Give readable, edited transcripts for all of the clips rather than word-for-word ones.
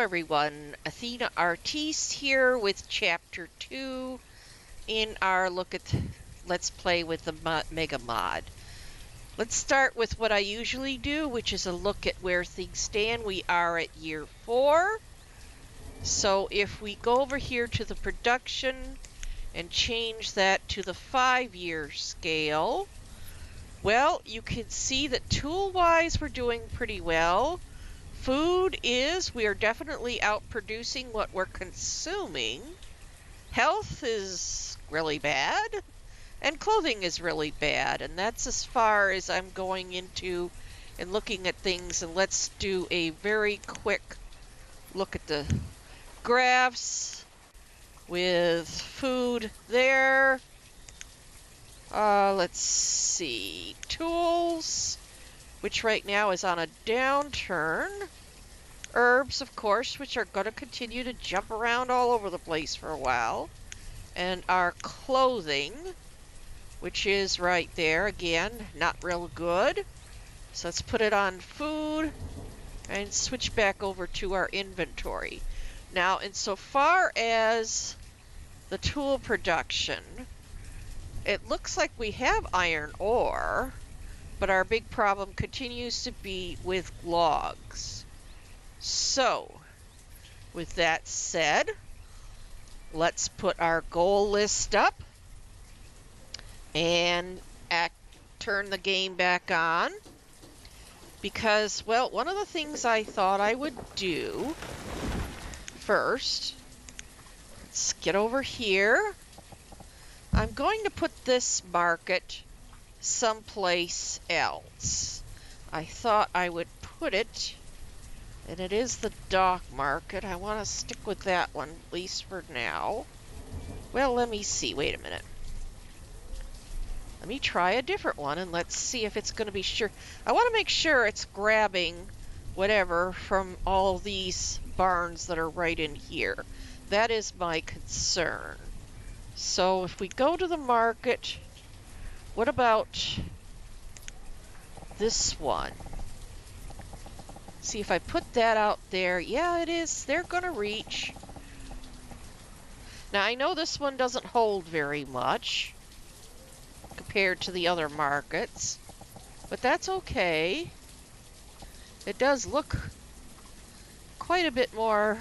everyone, Athena Artiste here with Chapter 2 in our look at Let's Play with the Mega Mod. Let's start with what I usually do, which is a look at where things stand. We are at year 4. So if we go over here to the production and change that to the 5-year scale, well, you can see that tool-wise we're doing pretty well. Food we are definitely outproducing what we're consuming. Health is really bad, and clothing is really bad, and that's as far as I'm going into and looking at things. And let's do a very quick look at the graphs with food there. Let's see, tools, which right now is on a downturn. Herbs, of course, which are going to continue to jump around all over the place for a while. And our clothing, which is right there, again, not real good. So let's put it on food and switch back over to our inventory. Now, insofar as the tool production, it looks like we have iron ore, but our big problem continues to be with logs. So, with that said, let's put our goal list up and turn the game back on. Because, well, one of the things I thought I would do first, let's get over here. I'm going to put this market someplace else. I thought I would put it, and it is the dock market. I want to stick with that one, at least for now. Well, let me see. Wait a minute. Let me try a different one, and let's see if it's going to be sure. I want to make sure it's grabbing whatever from all these barns that are right in here. That is my concern. So if we go to the market, what about this one? See if I put that out there. Yeah, it is. They're going to reach. Now, I know this one doesn't hold very much compared to the other markets, but that's okay. It does look quite a bit more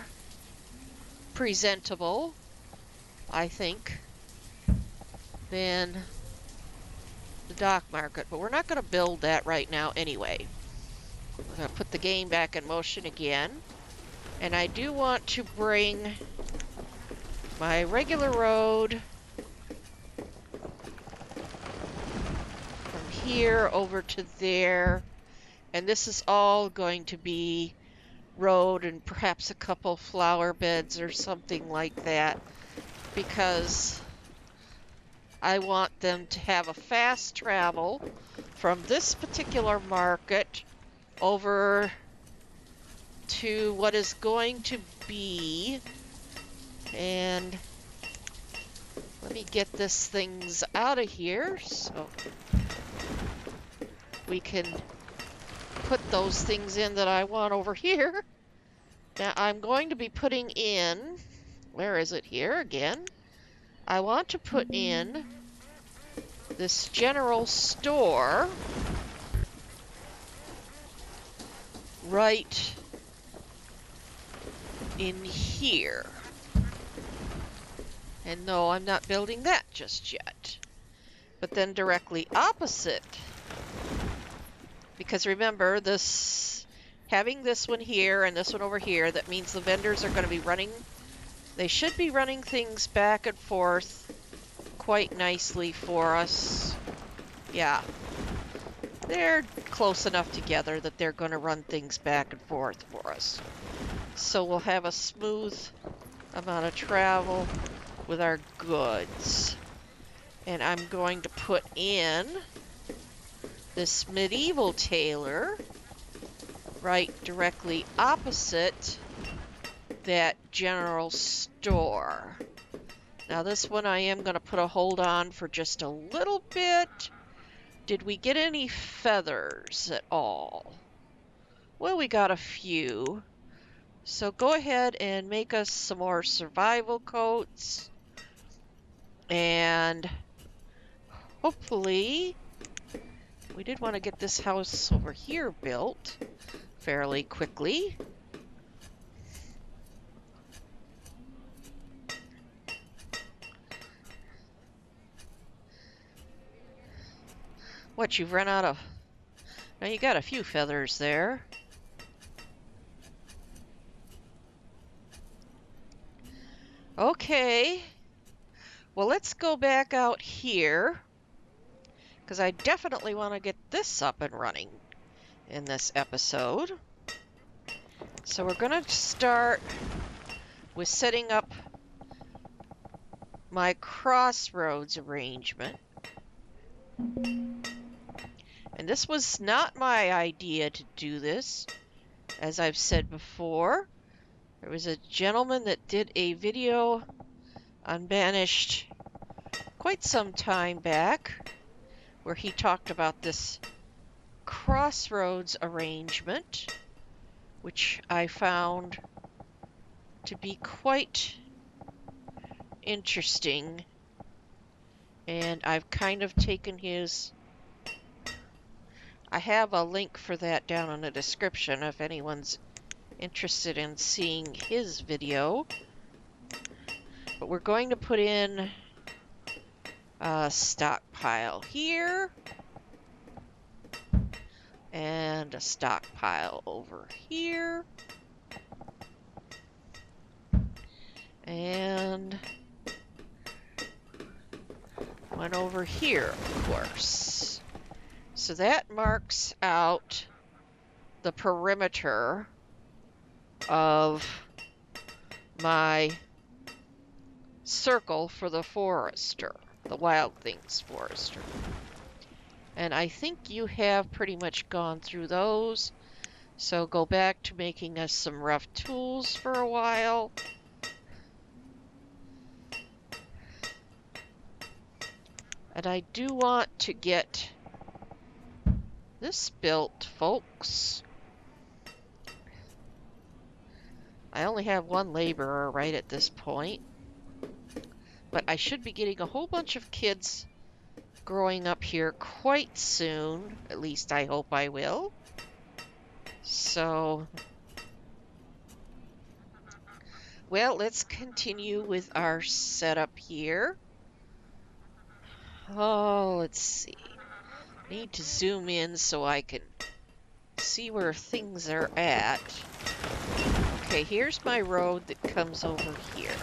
presentable, I think, than the dock market, but we're not going to build that right now anyway. We're going to put the game back in motion again, and I do want to bring my regular road from here over to there, and this is all going to be road and perhaps a couple flower beds or something like that, because I want them to have a fast travel from this particular market over to what is going to be, and let me get this things out of here so we can put those things in that I want over here. Now I'm going to be putting in, where is it here again? I want to put in this general store right in here. And no, I'm not building that just yet. But then directly opposite, because remember, having this one here and this one over here, that means the vendors are going to be running, they should be running things back and forth quite nicely for us. Yeah, they're close enough together that they're going to run things back and forth for us. So we'll have a smooth amount of travel with our goods. And I'm going to put in this medieval tailor right directly opposite that general store. Now this one I am going to put a hold on for just a little bit. Did we get any feathers at all? Well, we got a few, So go ahead and make us some more survival coats. And hopefully, we did want to get this house over here built fairly quickly. What, you've run out of... Now you got a few feathers there. Okay. Well, let's go back out here, because I definitely want to get this up and running in this episode. So we're going to start with setting up my crossroads arrangement. And this was not my idea to do this, as I've said before. There was a gentleman that did a video on Banished quite some time back where he talked about this crossroads arrangement, which I found to be quite interesting, and I've kind of taken his... I have a link for that down in the description if anyone's interested in seeing his video. But we're going to put in a stockpile here and a stockpile over here and one over here, of course. So that marks out the perimeter of my circle for the forester, the wild things forester. And I think you have pretty much gone through those. So go back to making us some rough tools for a while. And I do want to get this built, folks. I only have one laborer right at this point. But I should be getting a whole bunch of kids growing up here quite soon. At least I hope I will. So, well, let's continue with our setup here. Oh, let's see. I need to zoom in so I can see where things are at. Okay, here's my road that comes over here.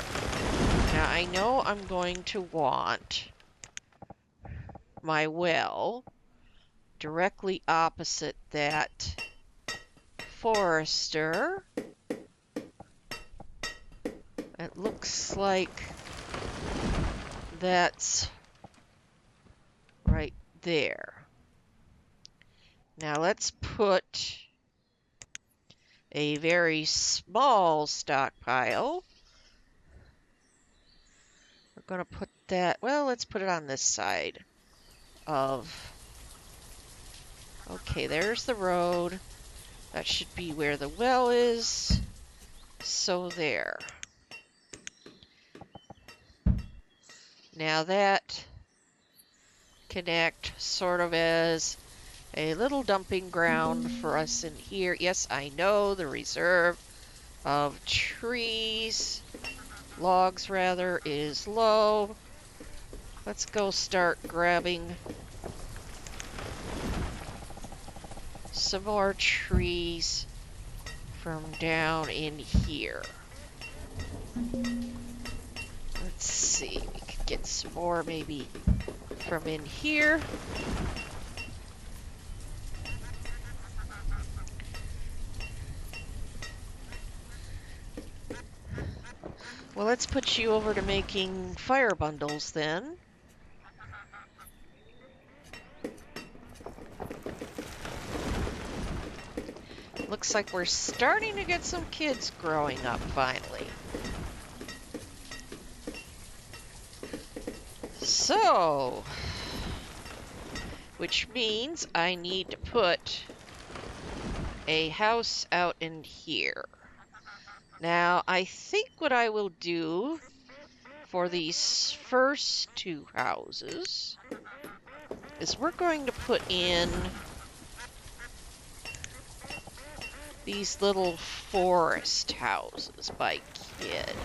Now, I know I'm going to want my well directly opposite that forester. It looks like that's right there. Now let's put a very small stockpile. We're going to put that, well, let's put it on this side of... Okay, there's the road. That should be where the well is. So there. Now that can act sort of as a little dumping ground for us in here. Yes, I know the reserve of trees, logs rather, is low. Let's go start grabbing some more trees from down in here. Let's see, we could get some more maybe from in here. Well, let's put you over to making fire bundles then. Looks like we're starting to get some kids growing up finally. So, which means I need to put a house out in here. Now, I think what I will do for these first two houses is we're going to put in these little forest houses by Kid.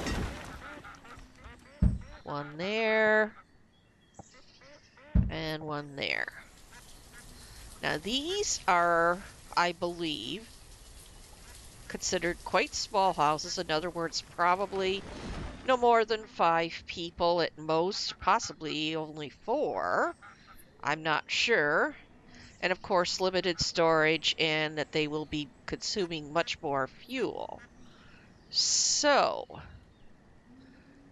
One there, and one there. Now these are, I believe, considered quite small houses. In other words, probably no more than 5 people at most, possibly only 4. I'm not sure. And of course, limited storage, and that they will be consuming much more fuel. So,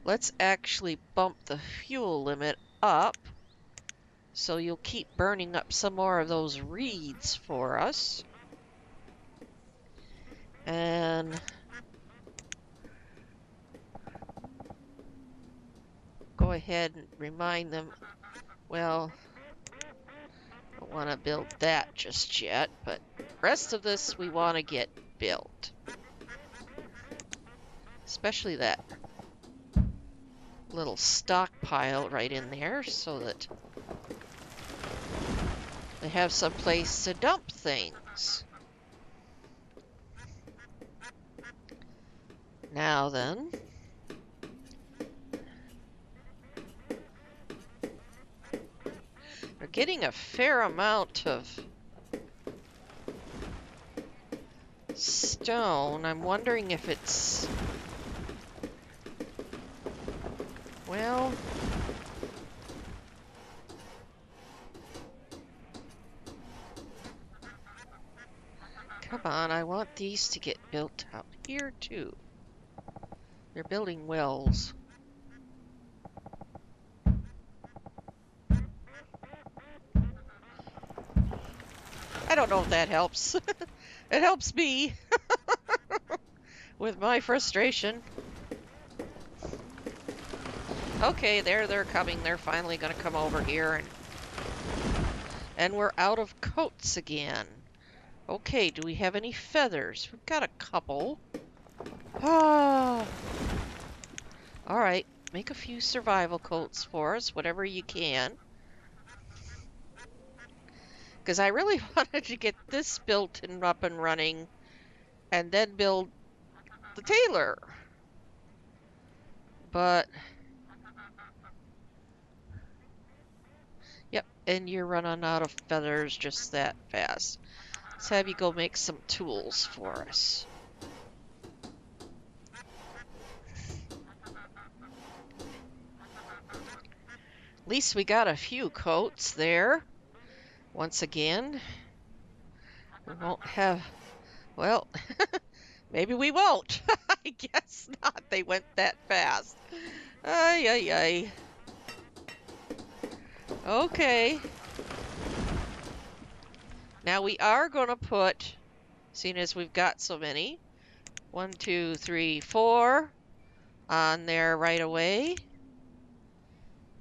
let's actually bump the fuel limit up so you'll keep burning up some more of those reeds for us. And go ahead and remind them, well, I don't want to build that just yet, but the rest of this we want to get built. Especially that little stockpile right in there so that they have some place to dump things. Now then, we're getting a fair amount of stone. I'm wondering if it's, well, come on, I want these to get built out here too. They're building wells. I don't know if that helps. It helps me with my frustration. Okay, there they're coming. They're finally going to come over here, and we're out of coats again. Okay, do we have any feathers? We've got a couple. Oh. All right, make a few survival coats for us, whatever you can. Because I really wanted to get this built and up and running, and then build the tailor. But, yep, and you're running out of feathers just that fast. Let's have you go make some tools for us. At least we got a few coats there. Once again, we won't have, well, maybe we won't. I guess not. They went that fast. Ay, ay, ay. Okay. Now we are going to put, seeing as we've got so many, 1, 2, 3, 4 on there right away.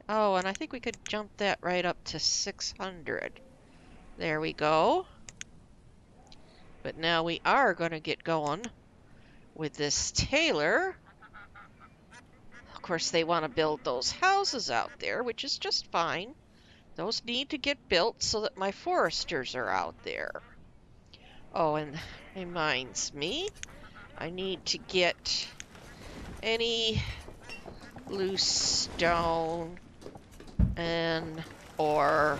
Oh, and I think we could jump that right up to 600. There we go. But now we are going to get going with this tailor. Of course, they want to build those houses out there, which is just fine. Those need to get built so that my foresters are out there. Oh, and reminds me, I need to get any loose stone and ore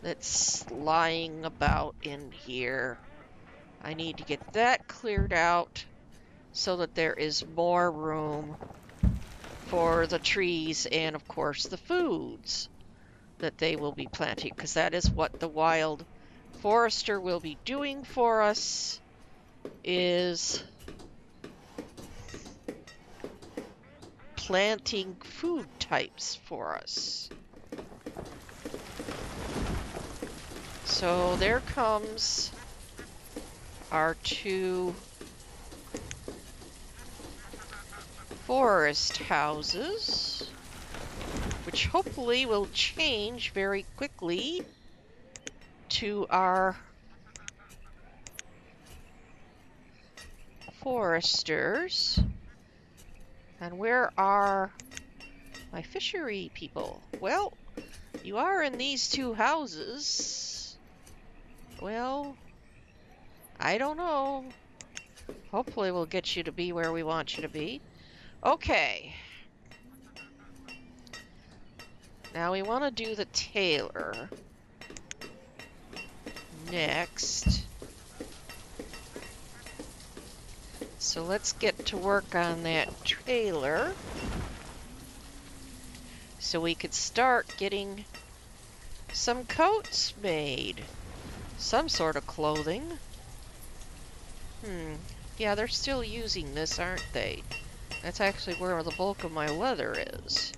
that's lying about in here. I need to get that cleared out so that there is more room for the trees and, of course, the foods that they will be planting, because that is what the wild forester will be doing for us, is planting food types for us. So there comes our 2 forest houses, which hopefully will change very quickly to our foresters. And where are my fishery people? Well, you are in these two houses. Well, I don't know. Hopefully we'll get you to be where we want you to be. Okay. Now we want to do the tailor next. So let's get to work on that trailer so we could start getting some coats made. Some sort of clothing. Yeah, they're still using this, aren't they? That's actually where the bulk of my leather is.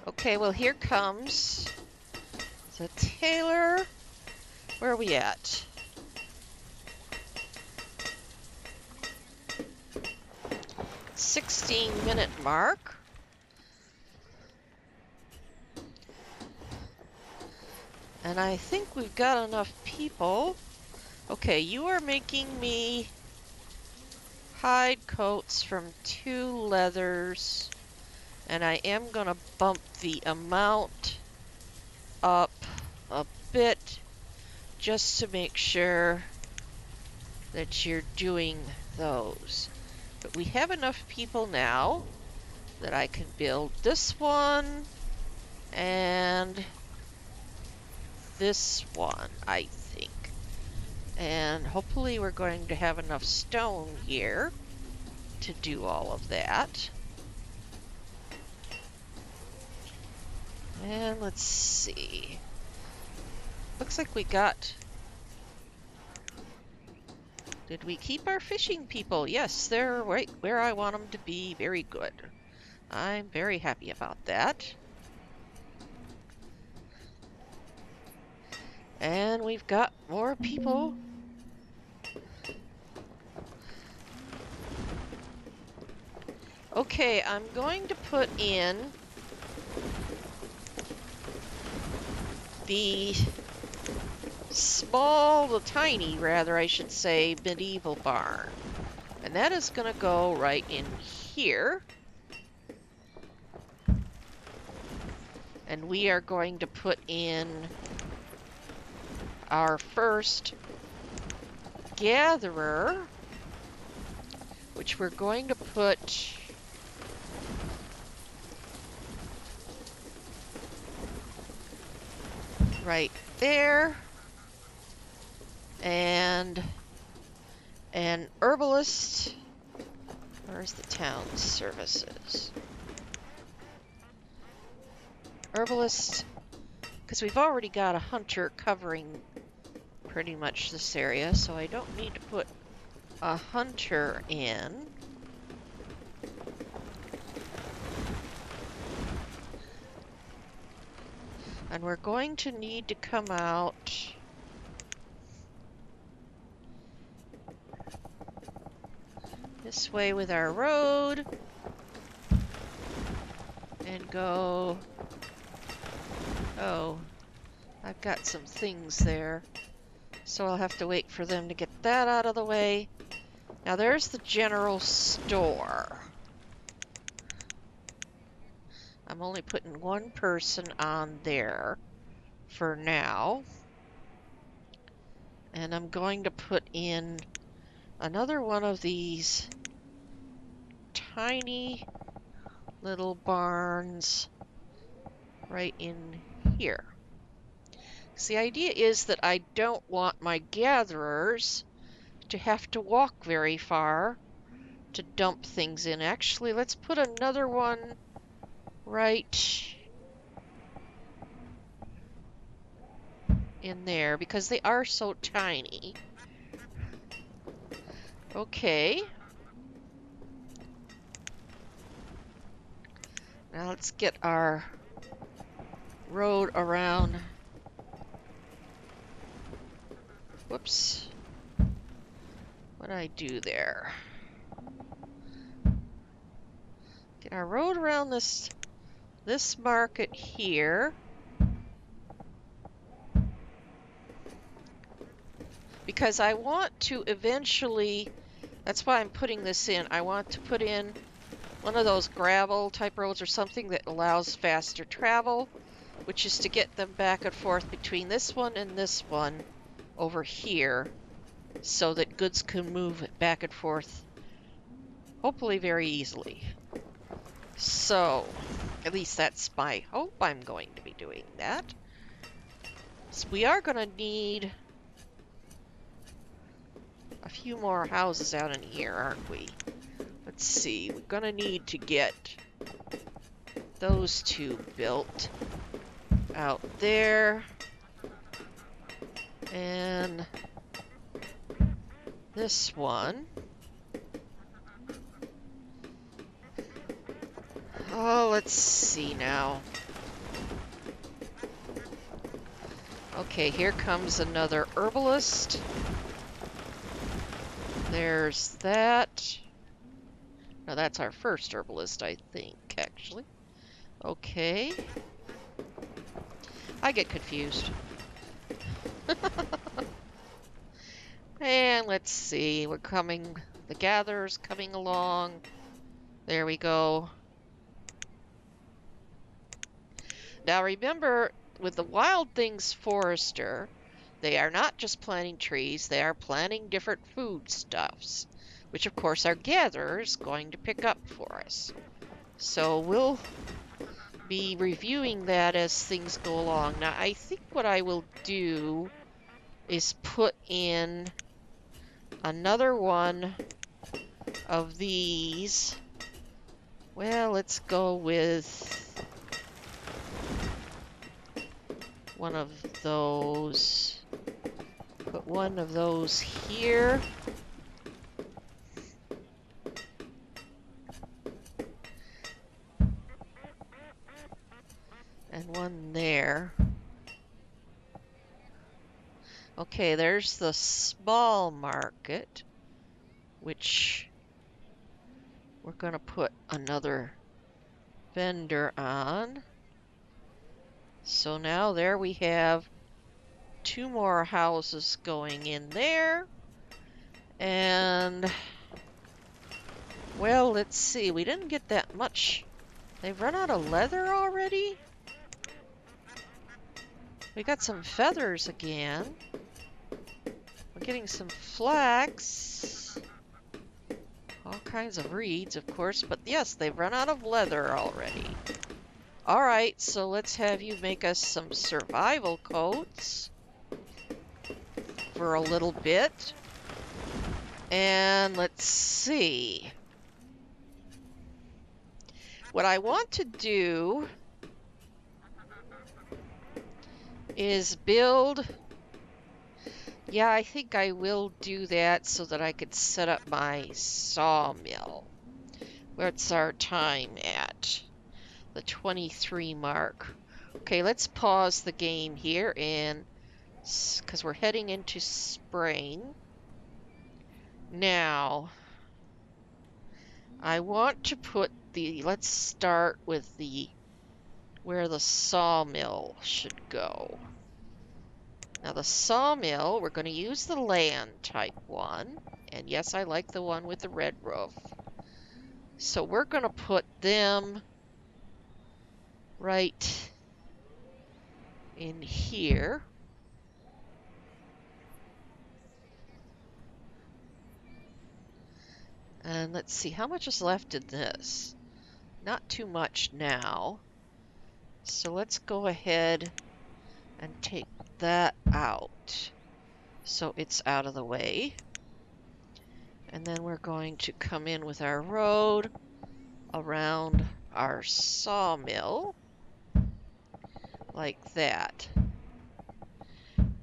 Okay, well here comes the tailor. Where are we at? 16-minute mark. And I think we've got enough people. Okay, you are making me hide coats from 2 leathers. And I am going to bump the amount up a bit just to make sure that you're doing those. But we have enough people now that I can build this one and this one, I think. And hopefully we're going to have enough stone here to do all of that. And let's see. Looks like we got... Did we keep our fishing people? Yes, they're right where I want them to be. Very good. I'm very happy about that. And we've got more people. Okay, I'm going to put in the tiny, rather, I should say, medieval barn. And that is going to go right in here. And we are going to put in our first gatherer, which we're going to put right there. And an herbalist. Where's the town services? Herbalist, because we've already got a hunter covering pretty much this area, so I don't need to put a hunter in. And we're going to need to come out this way with our road and go... Oh, I've got some things there, so I'll have to wait for them to get that out of the way. Now there's the general store. I'm only putting one person on there for now. And I'm going to put in another one of these tiny little barns right in here. So the idea is that I don't want my gatherers to have to walk very far to dump things in. Actually, let's put another one right in there because they are so tiny. Okay. Now let's get our road around. Whoops. What did I do there? Get our road around this market here. because I want to eventually, that's why I'm putting this in. I want to put in one of those gravel type roads or something that allows faster travel, which is to get them back and forth between this one and this one over here so that goods can move back and forth, hopefully very easily. So, at least that's my hope. I'm going to be doing that. So we are going to need a few more houses out in here, aren't we? Let's see. We're going to need to get those two built out there. And this one. Oh, let's see now. Okay, here comes another herbalist. There's that. Now that's our first herbalist, I think, actually. Okay. I get confused. And let's see, we're coming, the gatherer's coming along. There we go. Now remember, with the Wild Things Forester, they are not just planting trees, they are planting different foodstuffs, which of course our gatherer's going to pick up for us. So we'll be reviewing that as things go along. Now I think what I will do is put in another one of these. Well, let's go with one of those. Put one of those here. And one there. Okay, there's the small market, which we're going to put another vendor on. So now there we have two more houses going in there. And, well, let's see. We didn't get that much. They've run out of leather already? We got some feathers again. We're getting some flax. All kinds of reeds, of course. But yes, they've run out of leather already. Alright, so let's have you make us some survival coats for a little bit. And let's see. What I want to do is build... Yeah, I think I will do that so that I could set up my sawmill. What's our time at? The 23 mark. Okay, let's pause the game here and because we're heading into spring. Now, I want to put the, let's start with the, where the sawmill should go. Now the sawmill, we're going to use the land type one. And yes, I like the one with the red roof. So we're going to put them right in here. And let's see, how much is left in this? Not too much now. So let's go ahead and take that out. So it's out of the way. And then we're going to come in with our road around our sawmill. Like that.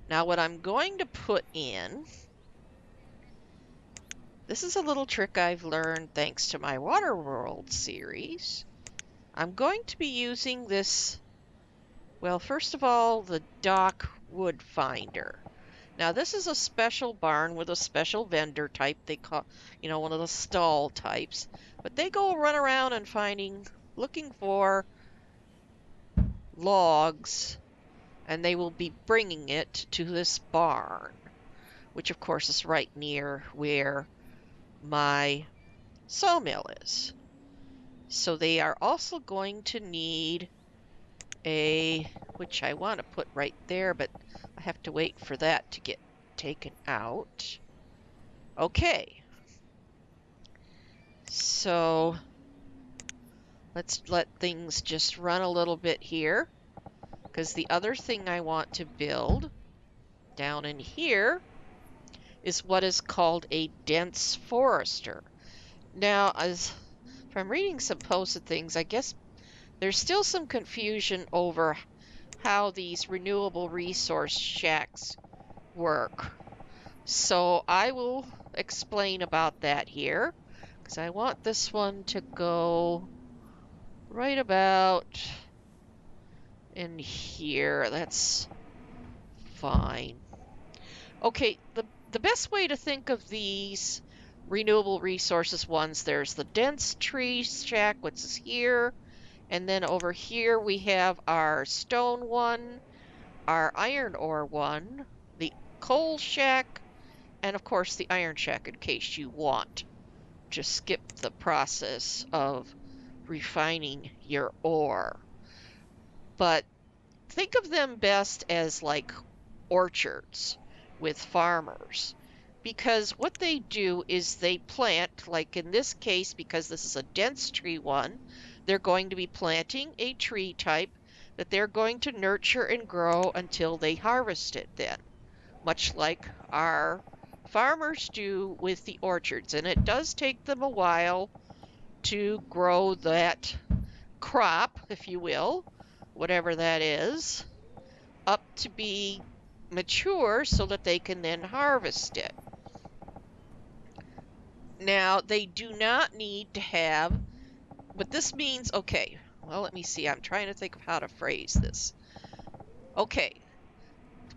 Now what I'm going to put in, this is a little trick I've learned thanks to my Waterworld series. I'm going to be using this, well, first of all, the dock wood finder. Now this is a special barn with a special vendor type. They call, you know, one of the stall types. But they go run around and looking for logs, and they will be bringing it to this barn, which of course is right near where my sawmill is. So they are also going to need which I want to put right there, but I have to wait for that to get taken out. Okay. So let's let things just run a little bit here, because the other thing I want to build down in here is what is called a dense forester. Now, if I'm reading some posted things, I guess there's still some confusion over how these renewable resource shacks work. So I will explain about that here, because I want this one to go right about in here. That's fine. Okay, the best way to think of these renewable resources ones, there's the dense tree shack, which is here, and then over here we have our stone one, our iron ore one, the coal shack, and of course the iron shack in case you want to skip the process of refining your ore. But think of them best as like orchards with farmers, because what they do is they plant, like in this case, because this is a dense tree one, they're going to be planting a tree type that they're going to nurture and grow until they harvest it then, much like our farmers do with the orchards. And it does take them a while to grow that crop, if you will, whatever that is, up to be mature so that they can then harvest it. Now, they do not need to have, but this means, okay, well, let me see. I'm trying to think of how to phrase this. Okay,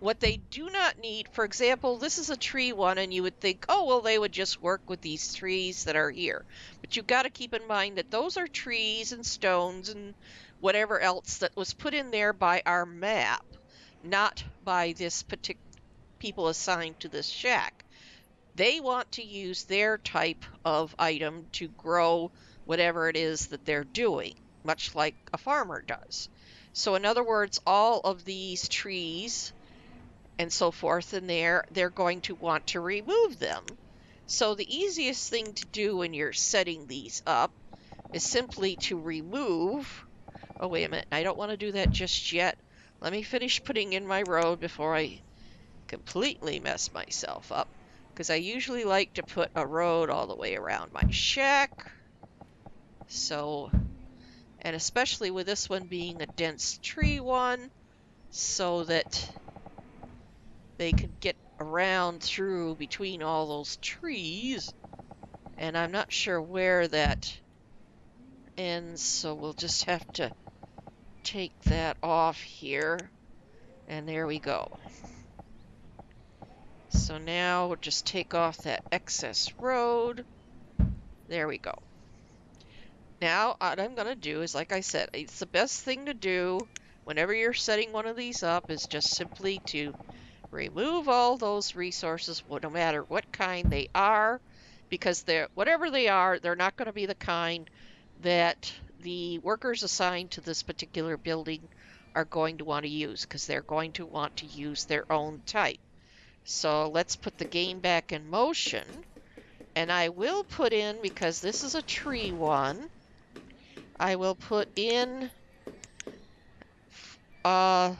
what they do not need, for example, this is a tree one, and you would think, oh, well, they would just work with these trees that are here. But you've got to keep in mind that those are trees and stones and whatever else that was put in there by our map, not by this particular people assigned to this shack. They want to use their type of item to grow whatever it is that they're doing, much like a farmer does. So in other words, all of these trees and so forth in there, they're going to want to remove them. So the easiest thing to do when you're setting these up is simply to remove. Oh, wait a minute. I don't want to do that just yet. Let me finish putting in my road before I completely mess myself up, because I usually like to put a road all the way around my shack. So, and especially with this one being a dense tree one, so that they can get around through between all those trees. And I'm not sure where that ends, so we'll just have to take that off here. And there we go. So now we'll just take off that excess road. There we go. Now what I'm going to do is, like I said, it's the best thing to do whenever you're setting one of these up is just simply to remove all those resources, no matter what kind they are, because whatever they are, they're not going to be the kind that the workers assigned to this particular building are going to want to use, because they're going to want to use their own type. So let's put the game back in motion, and I will put in, because this is a tree one, I will put in a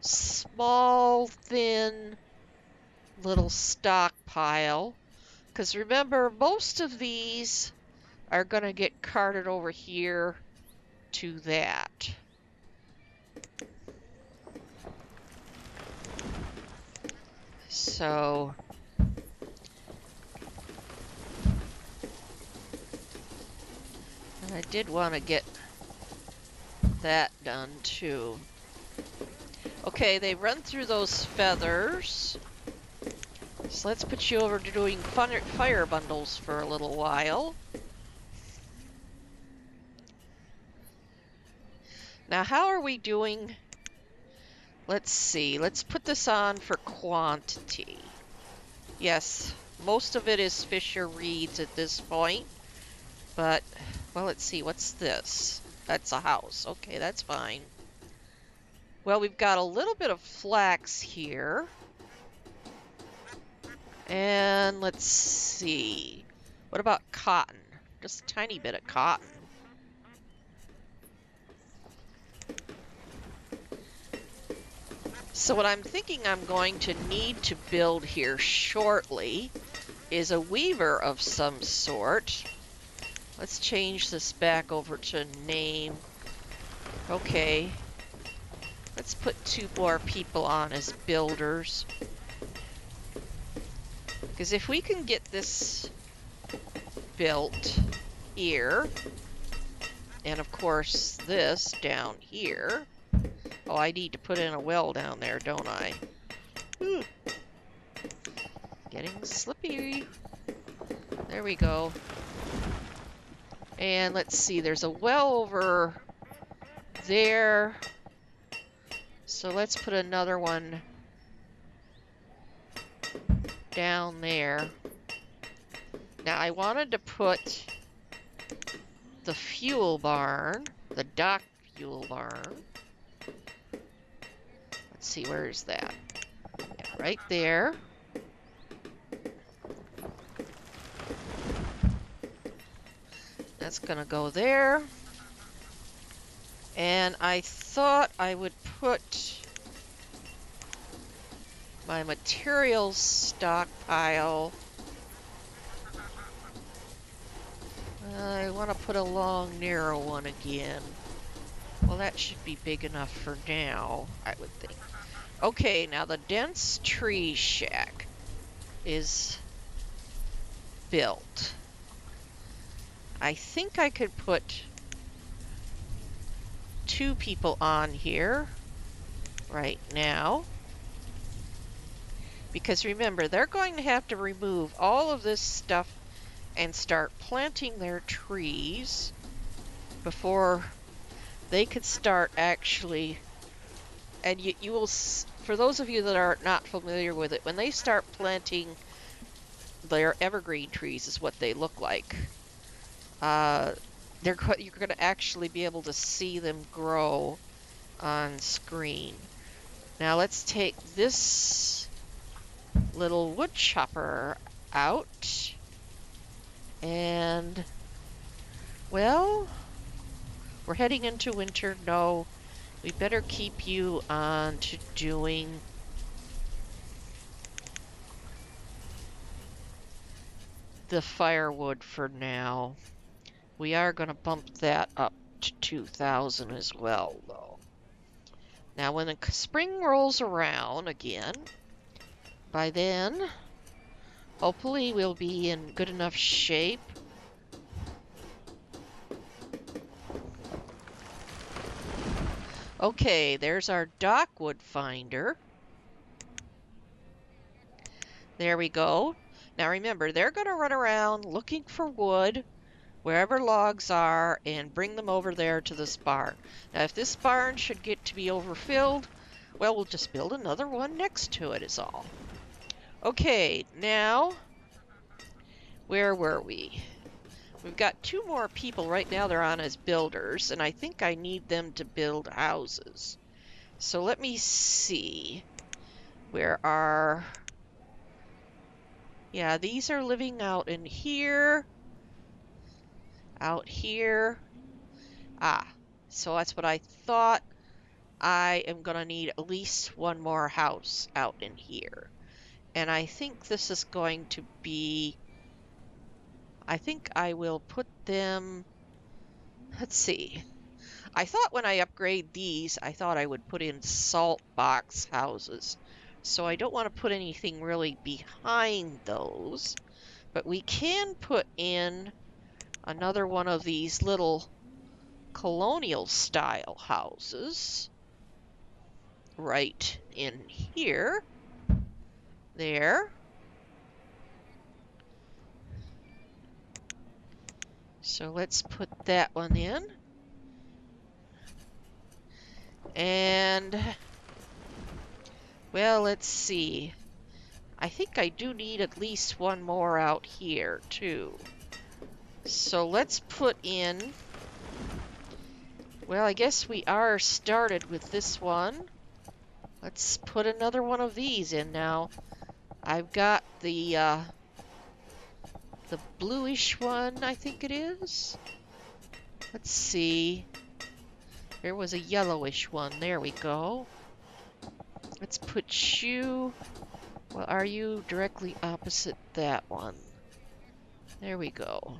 small, thin little stockpile, because remember, most of these are going to get carted over here to that. So I did want to get that done too. Okay, they run through those feathers. So let's put you over to doing fire bundles for a little while. Now, how are we doing? Let's see. Let's put this on for quantity. Yes, most of it is Fisher Reeds at this point. But, well, let's see. What's this? That's a house. Okay, that's fine. Well, we've got a little bit of flax here. And let's see. What about cotton? Just a tiny bit of cotton. So what I'm thinking I'm going to need to build here shortly is a weaver of some sort. Let's change this back over to name. Okay. Let's put 2 more people on as builders. Because if we can get this built here, and of course this down here. Oh, I need to put in a well down there, don't I? Ooh. Getting slippy. There we go. And let's see, there's a well over there. So let's put another one down there. Now I wanted to put the fuel barn, the dock fuel barn. Let's see, where is that? Yeah, right there. That's gonna go there. And I thought I would put my materials stockpile. I want to put a long, narrow one again. Well, that should be big enough for now, I would think. Okay, now the dense tree shack is built. I think I could put 2 people on here right now. Because remember, they're going to have to remove all of this stuff and start planting their trees before they could start actually. And you will, for those of you that are not familiar with it, when they start planting their evergreen trees is what they look like. You're going to actually be able to see them grow on screen. Now let's take this little wood chopper out. And, well, we're heading into winter. No, we better keep you on to doing the firewood for now. We are going to bump that up to 2,000 as well, though. Now, when the spring rolls around again, by then, hopefully we'll be in good enough shape. Okay, there's our dockwood finder. There we go. Now remember, they're going to run around looking for wood wherever logs are and bring them over there to this barn. Now if this barn should get to be overfilled, well, we'll just build another one next to it is all. Okay, now, where were we? We've got 2 more people right now. They're on as builders, and I think I need them to build houses. So let me see. Where are... Yeah, these are living out in here. Out here. Ah, so that's what I thought. I am going to need at least 1 more house out in here. And I think this is going to be... I think I will put them... Let's see. I thought when I upgrade these, I thought I would put in salt box houses. So I don't want to put anything really behind those. But we can put in another one of these little colonial style houses right in here. There. So let's put that one in. And Well, let's see. I think I do need at least one more out here, too. So let's put in... Well, I guess we are started with this one. Let's put another one of these in now. I've got the bluish one, I think it is. Let's see. There was a yellowish one. There we go. Let's put you... Well, are you directly opposite that one? There we go.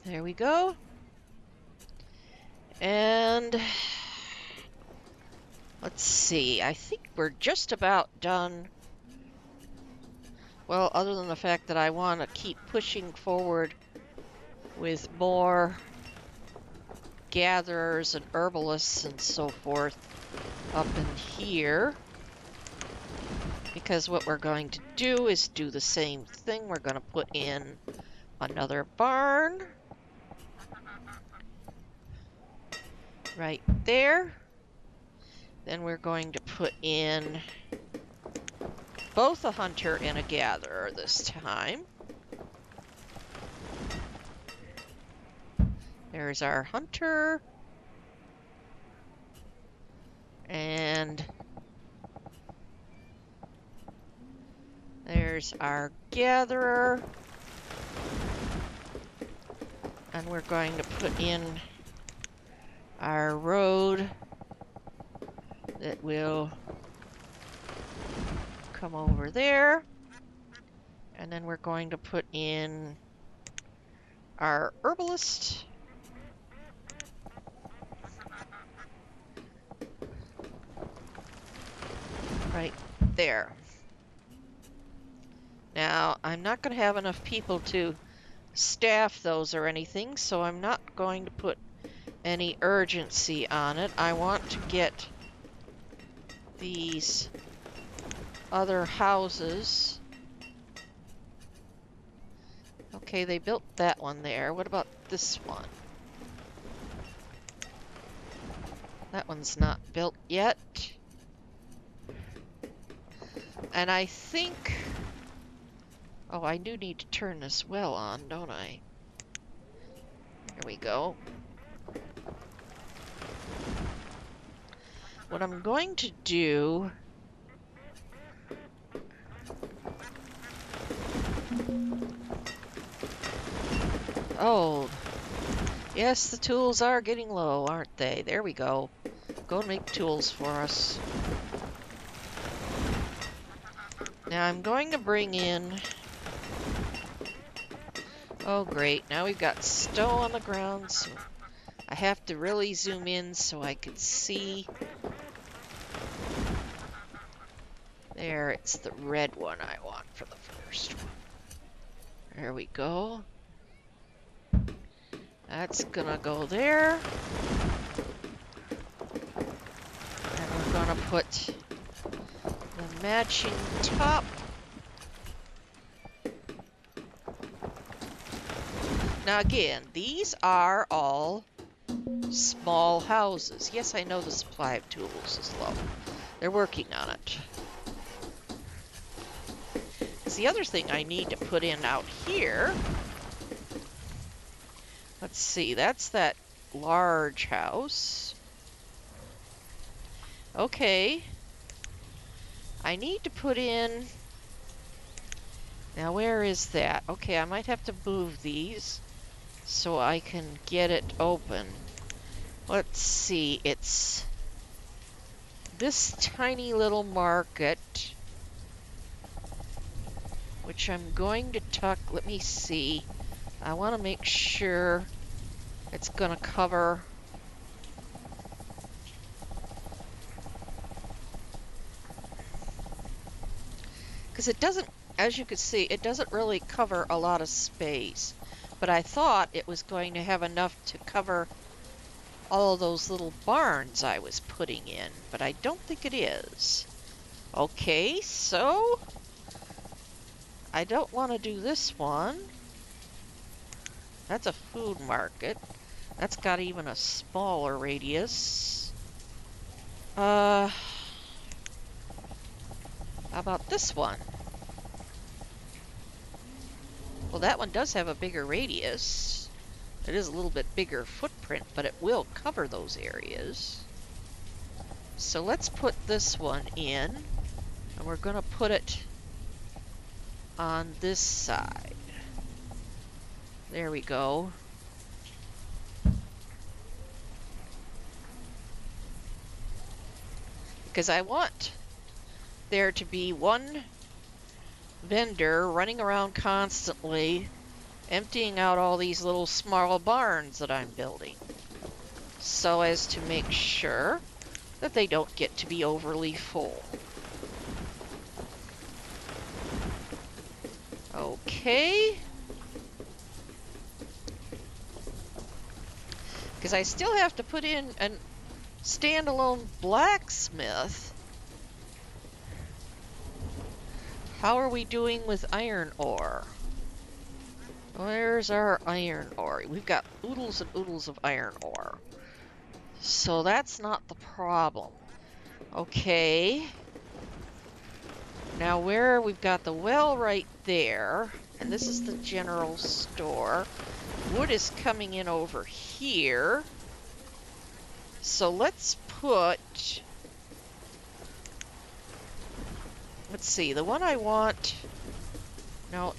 There we go. And let's see. I think we're just about done. Well, other than the fact that I want to keep pushing forward with more gatherers and herbalists and so forth up in here. Because what we're going to do is do the same thing. We're going to put in another barn. Right there. Then we're going to put in both a hunter and a gatherer this time. There's our hunter. And there's our gatherer. And we're going to put in our road that will come over there. And then we're going to put in our herbalist. Right there. Now, I'm not going to have enough people to staff those or anything, so I'm not going to put any urgency on it. I want to get these other houses. Okay, they built that one there. What about this one? That one's not built yet. And I think... Oh, I do need to turn this well on, don't I? There we go. What I'm going to do... Oh, yes, the tools are getting low, aren't they? There we go. Go and make tools for us. Now I'm going to bring in... Oh, great. Now we've got snow on the ground, so I have to really zoom in so I can see. There, it's the red one I want for the first one. There we go. That's gonna go there. And we're gonna put the matching top. Now again, these are all small houses. Yes, I know the supply of tools is low. They're working on it. Because the other thing I need to put in out here... Let's see, that's that large house. Okay. I need to put in... Now where is that? Okay, I might have to move these so I can get it open. Let's see, it's this tiny little market, which I'm going to tuck. Let me see. I want to make sure it's going to cover. Because it doesn't, as you can see, it doesn't really cover a lot of space. But I thought it was going to have enough to cover all of those little barns I was putting in, but I don't think it is. Okay, so I don't want to do this one. That's a food market. That's got even a smaller radius. How about this one? Well, that one does have a bigger radius. It is a little bit bigger footprint, but it will cover those areas. So let's put this one in, and we're going to put it on this side. There we go. Because I want there to be one vendor running around constantly, emptying out all these little small barns that I'm building, so as to make sure that they don't get to be overly full. Okay. Because I still have to put in a standalone blacksmith. How are we doing with iron ore? Where's our iron ore? We've got oodles and oodles of iron ore. So that's not the problem. Okay. Now we've got the well right there, and this is the general store. Wood is coming in over here. So let's see, the one I want, no.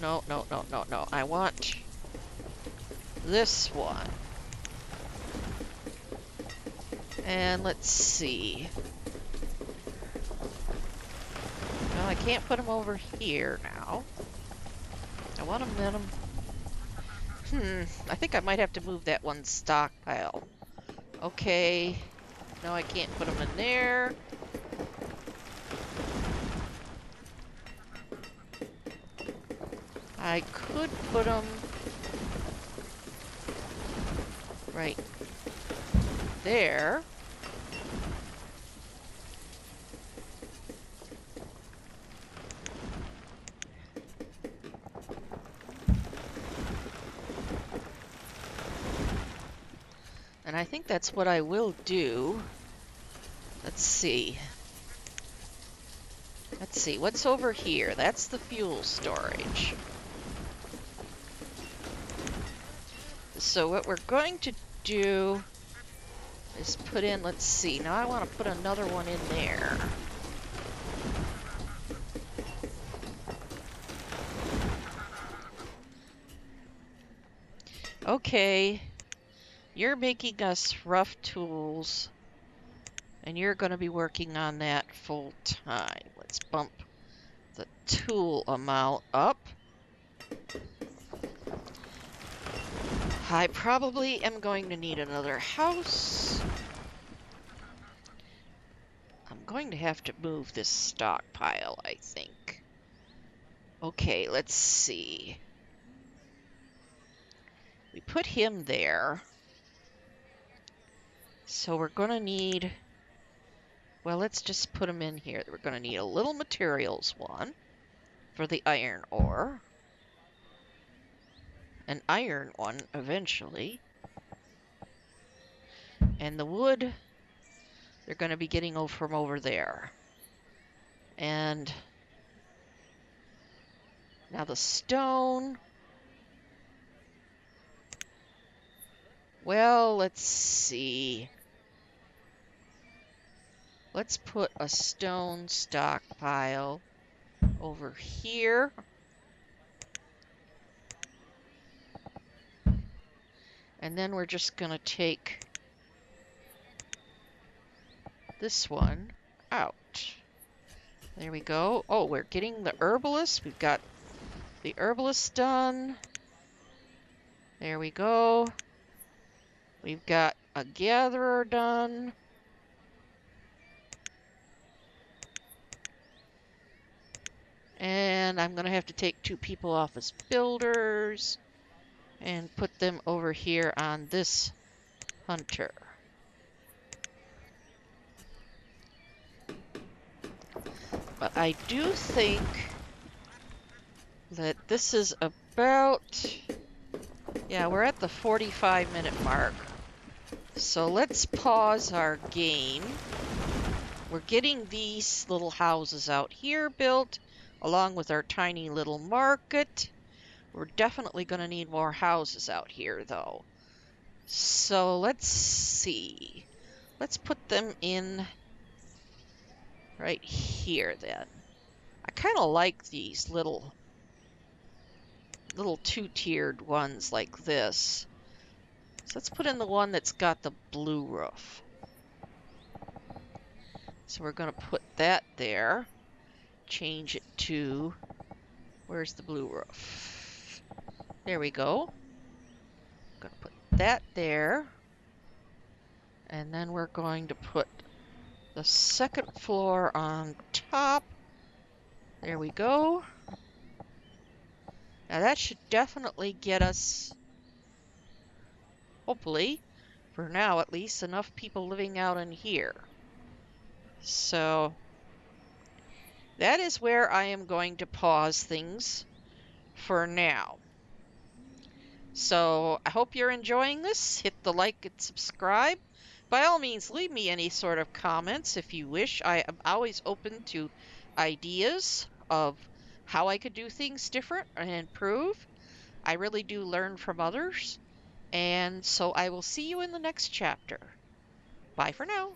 I want this one. And let's see. No, I can't put them over here now. I want them in them. I think I might have to move that one stockpile. Okay. No, I can't put them in there. I could put them right there. And I think that's what I will do. Let's see. Let's see, what's over here? That's the fuel storage. So what we're going to do is put in, let's see, now I want to put another one in there. Okay, you're making us rough tools, and you're going to be working on that full time. Let's bump the tool amount up. I probably am going to need another house. I'm going to have to move this stockpile, I think. Okay, let's see. We put him there. So we're going to need, well, let's just put him in here. We're going to need a little materials one for the iron ore. An iron one eventually. And the wood, they're going to be getting from over there. And now the stone. Well, let's see. Let's put a stone stockpile over here. And then we're just going to take this one out. There we go. Oh, we're getting the herbalist. We've got the herbalist done. There we go. We've got a gatherer done. And I'm going to have to take 2 people off as builders and put them over here on this hunter. But I do think that this is about Yeah, we're at the 45-minute mark. So let's pause our game. We're getting these little houses out here built, along with our tiny little market. We're definitely going to need more houses out here, though. So let's see. Let's put them in right here, then. I kind of like these little two-tiered ones like this. So let's put in the one that's got the blue roof. So we're going to put that there. Change it to, where's the blue roof? There we go. Going to put that there. And then we're going to put the second floor on top. There we go. Now that should definitely get us, hopefully, for now at least, enough people living out in here. So that is where I am going to pause things for now. So I hope you're enjoying this. Hit the like and subscribe. By all means, leave me any sort of comments if you wish. I am always open to ideas of how I could do things different and improve. I really do learn from others. And so I will see you in the next chapter. Bye for now.